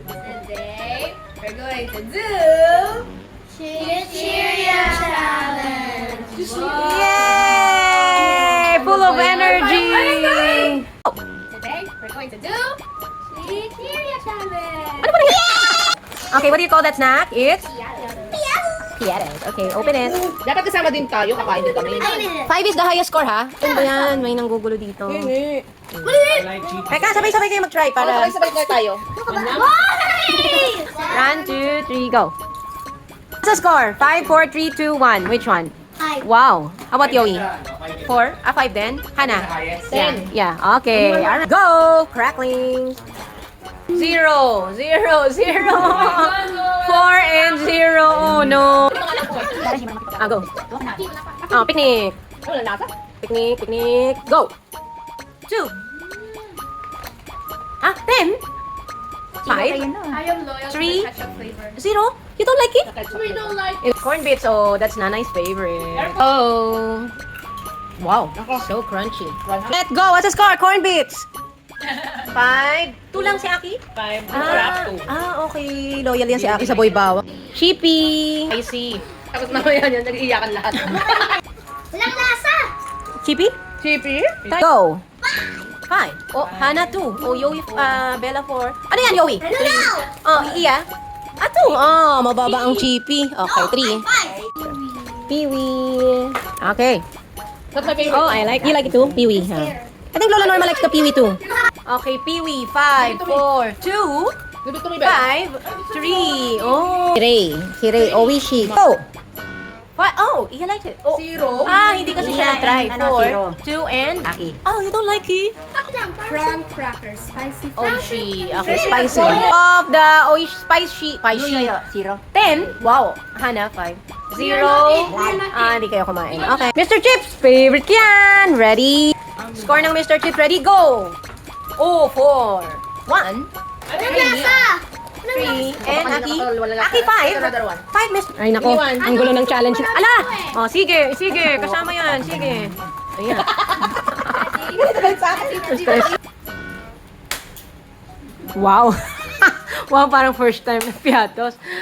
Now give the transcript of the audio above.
Today, we're going to do Cheerio Challenge. Yay! Full of energy! Today, we're going to do Cheerio Challenge. Okay, what do you call that snack? It's Piares. Okay, open it. Dapat kasama din tayo, kakain din kami. 5 is the highest score, ha? Ano ba yan? May nanggugulo dito. Hindi. Teka, sabay-sabay kayo mag-try para... Sabay-sabay na tayo. 1, 2, 3, go. What's the score? 5, 4, 3, 2, 1. Which one? 5. Wow. How about Yoey? 4? 5 then? Hannah? 10. Yeah, okay. Alright. Go! Crackling. 0, 0, 0. 4 and 0. Oh, no. Go. Oh, picnic. Wala nasa? Picnic, picnic. Go. 2. 10? 5? I am loyal Three. to the ketchup flavor. 0? You don't like it? We don't like It's corn bits. Oh, that's Nanay's favorite. Oh. Wow. So crunchy. Let's go. What's the score? Corn bits. 5. 2 lang si Aki? 5. Trap 2. Okay. Loyal yan si Aki sa boy bawang. Chippy. Spicy. Tapos mamaya yan, nag-iiyakan lahat. Walang lasa! Chippy? Chippy? Go. 5. Oh, Hannah 2. Oh, Yoey, Bella 4. Ano yan, Yoey? 3. Oh, Iya? 2. Oh, mababa ang Chippy. Okay, 3. Peewee. Okay. That's my favorite. Oh, you like it too? Peewee. Huh? I think Lola Norma likes the Peewee too. Okay, Peewee. 5, 4, 2, Give it to me, Bella. 5, 3. Oh. Hirei. Oishi. Go. 5. Oh, you liked it. Oh. 0. Hindi kasi siya try. 4, 2, and Aki. Oh, you don't like it? Prawn crackers. Spicy Oishi. Okay, spicy. Of the Oishi, spicy. 0. 10. Wow. Hannah, 5. 0. Hindi kayo kumain. Okay. Mr. Chips, favorite yan. Ready? Score ng Mr. Chips. Ready? Go. Oh, 4. 1. Walang lasa! 3. And Aki? Wala lang. Aki, 5. Another one. 5, Mr. Ay, nako. Ang gulo ng challenge. Ala! Oh, sige. Kasama yan. Sige. Ayan. Wow. Wow, parang first time na piatos.